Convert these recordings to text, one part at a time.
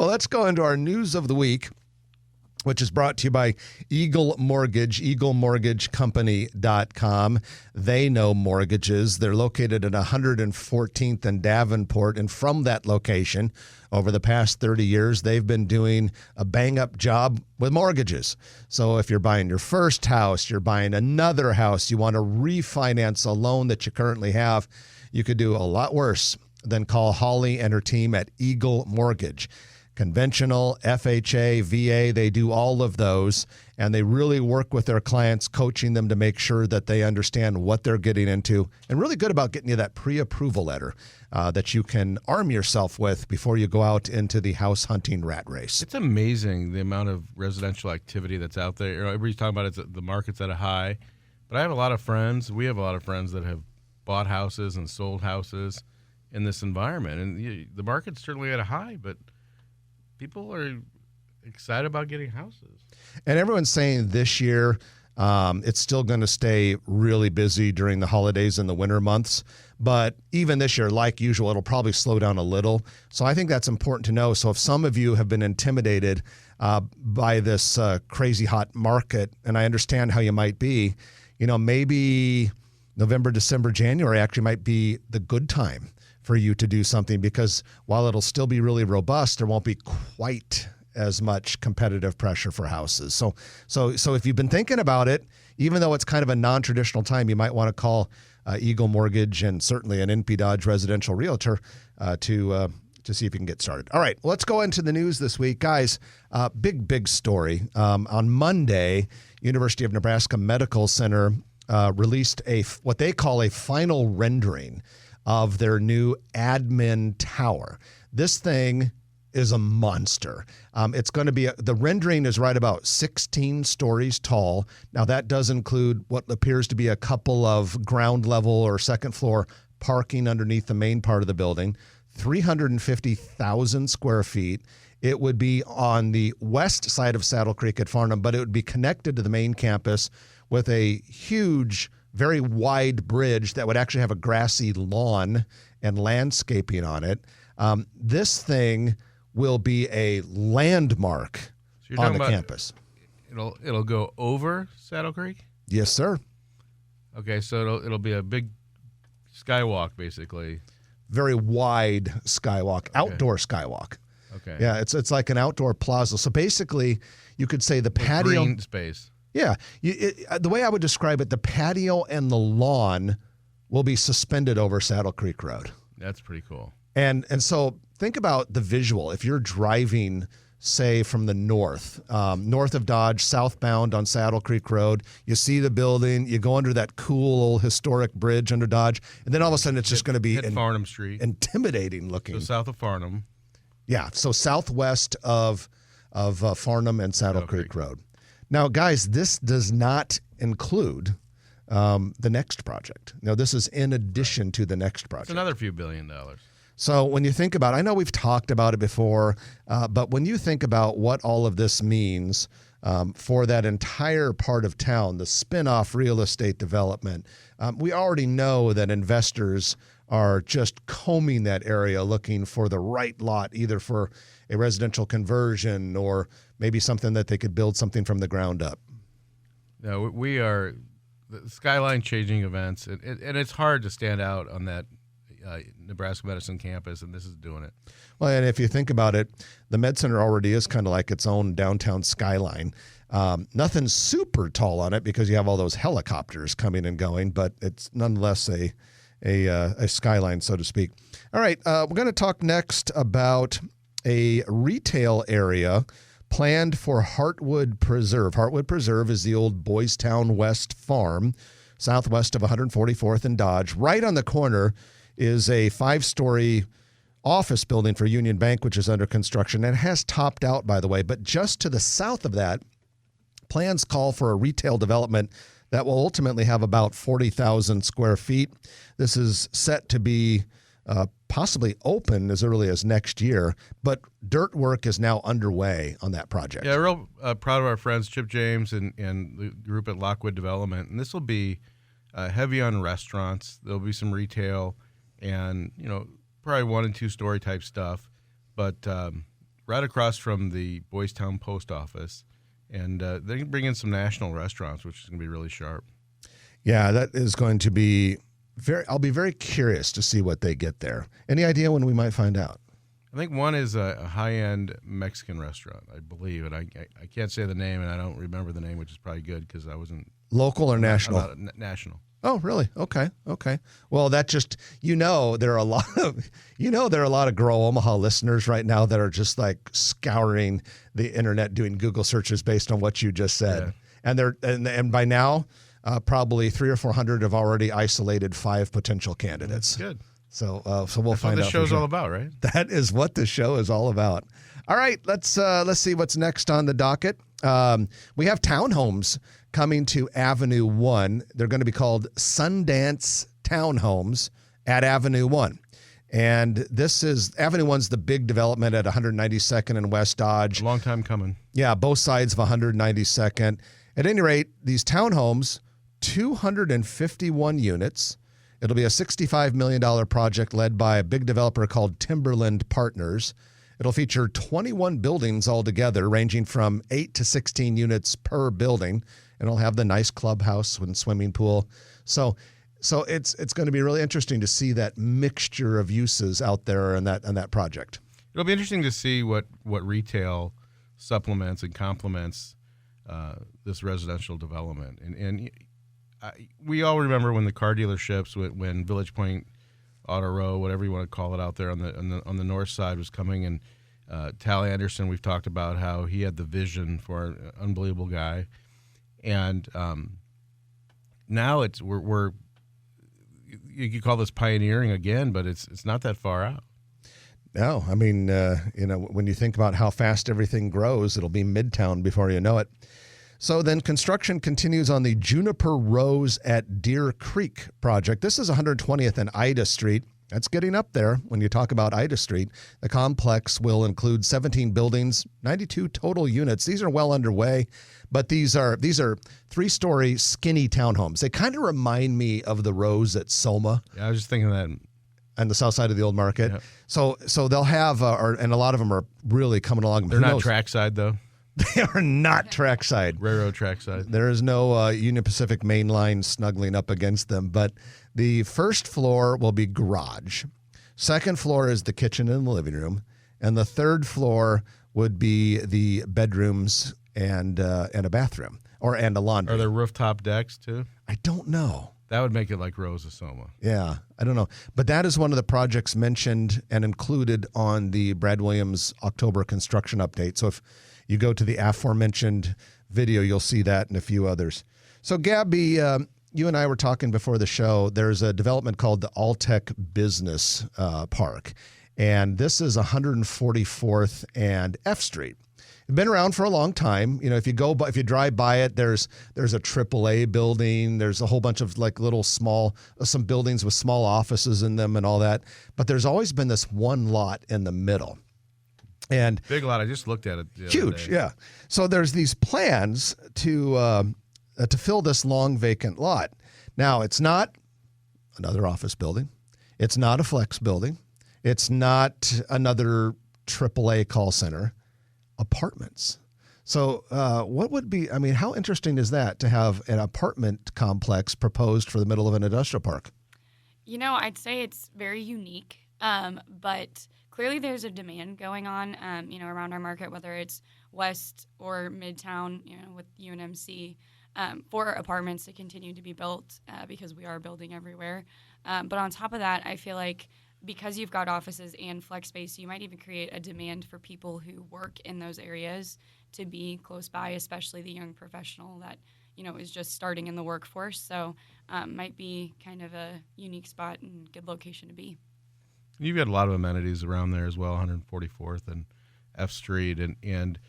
Well, let's go into our news of the week, which is brought to you by Eagle Mortgage, eaglemortgagecompany.com. They know mortgages. They're located at 114th and Davenport, and from that location, over the past 30 years, they've been doing a bang-up job with mortgages. So if you're buying your first house, you're buying another house, you want to refinance a loan that you currently have, you could do a lot worse than call Holly and her team at Eagle Mortgage. Conventional, FHA, VA, they do all of those, and they really work with their clients, coaching them to make sure that they understand what they're getting into, and really good about getting you that pre-approval letter that you can arm yourself with before you go out into the house hunting rat race. It's amazing the amount of residential activity that's out there. Everybody's talking about the market's at a high, but I have a lot of friends. We have a lot of friends that have bought houses and sold houses in this environment, and the market's certainly at a high, but people are excited about getting houses. And everyone's saying this year it's still going to stay really busy during the holidays and the winter months. But even this year, like usual, it'll probably slow down a little. So I think that's important to know. So if some of you have been intimidated by this crazy hot market, and I understand how you might be, maybe November, December, January actually might be the good time for you to do something, because while it'll still be really robust, there won't be quite as much competitive pressure for houses. So if you've been thinking about it, even though it's kind of a non-traditional time, you might want to call Eagle Mortgage and certainly an NP Dodge residential realtor to see if you can get started. All right, let's go into the news this week. Guys, big story. On Monday, University of Nebraska Medical Center released what they call a final rendering of their new admin tower. This thing is a monster. It's going to be, the rendering is right about 16 stories tall. Now that does include what appears to be a couple of ground level or second floor parking underneath the main part of the building, 350,000 square feet. It would be on the west side of Saddle Creek at Farnham, but it would be connected to the main campus with a huge, very wide bridge that would actually have a grassy lawn and landscaping on it. This thing will be a landmark on the campus. It'll go over Saddle Creek? Yes, sir. Okay, so it'll be a big skywalk, basically. Very wide skywalk, outdoor skywalk. Okay. Yeah, it's like an outdoor plaza. So basically, you could say the patio. Green space. Yeah. The way I would describe it, the patio and the lawn will be suspended over Saddle Creek Road. That's pretty cool. And so think about the visual. If you're driving, say, from the north of Dodge, southbound on Saddle Creek Road, you see the building, you go under that cool old historic bridge under Dodge, and then all of a sudden it's just going to be Farnham Street. Intimidating looking. So south of Farnham. Yeah, so southwest of Farnham and Saddle Creek Road. Now, guys, this does not include the next project. Now, this is in addition to the next project. It's another few $1 billion. So when you think about it, I know we've talked about it before, but when you think about what all of this means for that entire part of town, the spin-off real estate development, we already know that investors are just combing that area looking for the right lot, either for a residential conversion or maybe something that they could build something from the ground up. No, we are the skyline changing events, and it's hard to stand out on that Nebraska Medicine campus, and this is doing it. Well, and if you think about it, the Med Center already is kind of like its own downtown skyline. Nothing super tall on it because you have all those helicopters coming and going, but it's nonetheless a skyline, so to speak. All right, we're going to talk next about a retail area planned for Heartwood Preserve. Heartwood Preserve is the old Boys Town West farm, southwest of 144th and Dodge. Right on the corner is a 5-story office building for Union Bank, which is under construction and has topped out, by the way. But just to the south of that, plans call for a retail development that will ultimately have about 40,000 square feet. This is set to be possibly open as early as next year, but dirt work is now underway on that project. Yeah, real proud of our friends Chip James and the group at Lockwood Development. And this will be heavy on restaurants. There'll be some retail and, probably 1- and 2-story type stuff. But right across from the Boys Town Post Office, and they can bring in some national restaurants, which is going to be really sharp. Yeah, that is going to be I'll be very curious to see what they get there. Any idea when we might find out? I think one is a high-end Mexican restaurant, I believe, and I can't say the name, and I don't remember the name, which is probably good because I wasn't local or national. National. Oh, really? Okay. Well, that just there are a lot of Grow Omaha listeners right now that are just like scouring the internet doing Google searches based on what you just said, and by now. Probably 300 or 400 have already isolated 5 potential candidates. Good. So we'll That's find out. what the show's all about, right? That is what the show is all about. All right, let's see what's next on the docket. We have townhomes coming to Avenue 1. They're going to be called Sundance Townhomes at Avenue 1. And this is Avenue 1's the big development at 192nd and West Dodge. A long time coming. Yeah, both sides of 192nd. At any rate, these townhomes, 251 units. It'll be a $65 million project led by a big developer called Timberland Partners. It'll feature 21 buildings altogether, ranging from 8 to 16 units per building, and it'll have the nice clubhouse and swimming pool. So it's going to be really interesting to see that mixture of uses out there in that project. It'll be interesting to see what retail supplements and complements this residential development. And we all remember when the car dealerships, when Village Point Auto Row, whatever you want to call it out there on the north side was coming, and Tal Anderson, we've talked about how he had the vision for an unbelievable guy. And now we're you could call this pioneering again, but it's not that far out. No, I mean, when you think about how fast everything grows, it'll be Midtown before you know it. So then construction continues on the Juniper Rose at Deer Creek project. This is 120th and Ida Street. That's getting up there when you talk about Ida Street. The complex will include 17 buildings, 92 total units. These are well underway, but these are 3-story skinny townhomes. They kind of remind me of the Rose at Soma. Yeah, I was just thinking that. On the south side of the old market. Yep. So they'll have, and a lot of them are really coming along. They're not trackside, though. They are not trackside. Railroad trackside. There is no Union Pacific main line snuggling up against them. But the first floor will be garage. Second floor is the kitchen and the living room. And the third floor would be the bedrooms and a bathroom and a laundry. Are there rooftop decks, too? I don't know. That would make it like Rose of Soma. Yeah, I don't know. But that is one of the projects mentioned and included on the Brad Williams October construction update. So if you go to the aforementioned video, you'll see that and a few others. So Gabby, you and I were talking before the show. There's a development called the Alltech Business Park. And this is 144th and F Street. Been around for a long time. If you drive by it, there's a AAA building. There's a whole bunch of like little some buildings with small offices in them and all that. But there's always been this one lot in the middle. And big lot. I just looked at it. Huge, yeah. So there's these plans to fill this long vacant lot. Now, it's not another office building. It's not a flex building. It's not another AAA call center. Apartments. So how interesting is that to have an apartment complex proposed for the middle of an industrial park? I'd say it's very unique, but clearly there's a demand going on, around our market, whether it's West or Midtown, with UNMC, for apartments to continue to be built because we are building everywhere. But on top of that, I feel like because you've got offices and flex space, you might even create a demand for people who work in those areas to be close by, especially the young professional that, is just starting in the workforce. So might be kind of a unique spot and good location to be. You've got a lot of amenities around there as well, 144th and F Street. And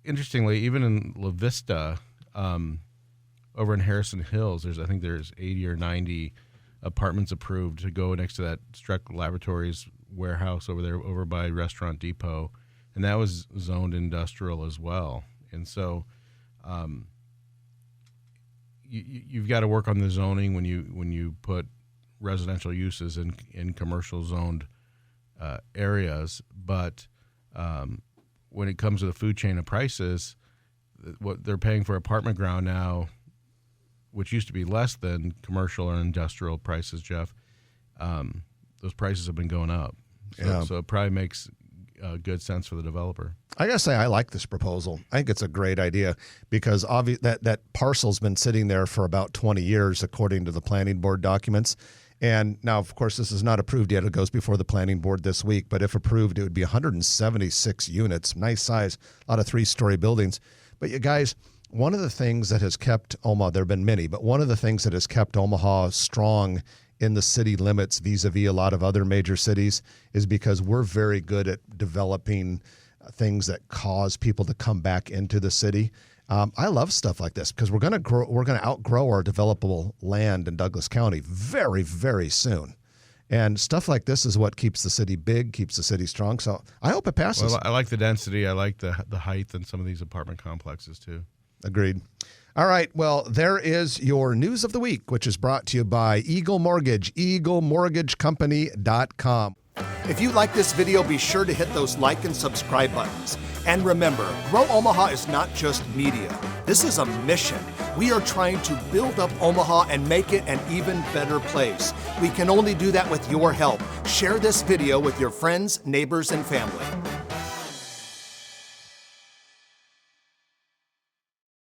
interestingly, even in La Vista, over in Harrison Hills, there's 80 or 90 apartments approved to go next to that Streck Laboratories warehouse over there, over by Restaurant Depot, and that was zoned industrial as well. And so, you've got to work on the zoning when you put residential uses in commercial zoned areas. But when it comes to the food chain of prices, what they're paying for apartment ground now, which used to be less than commercial or industrial prices, Jeff, those prices have been going up. So it probably makes good sense for the developer. I gotta say, I like this proposal. I think it's a great idea because that parcel's been sitting there for about 20 years, according to the planning board documents. And now, of course, this is not approved yet. It goes before the planning board this week. But if approved, it would be 176 units, nice size, a lot of 3-story buildings. But you guys, one of the things that has kept Omaha, there have been many, but one of the things that has kept Omaha strong in the city limits vis-a-vis a lot of other major cities is because we're very good at developing things that cause people to come back into the city. I love stuff like this because we're going to outgrow our developable land in Douglas County very, very soon. And stuff like this is what keeps the city big, keeps the city strong. So I hope it passes. Well, I like the density. I like the height in some of these apartment complexes too. Agreed. All right. Well, there is your news of the week, which is brought to you by Eagle Mortgage, eaglemortgagecompany.com. If you like this video, be sure to hit those like and subscribe buttons. And remember, Grow Omaha is not just media. This is a mission. We are trying to build up Omaha and make it an even better place. We can only do that with your help. Share this video with your friends, neighbors, and family.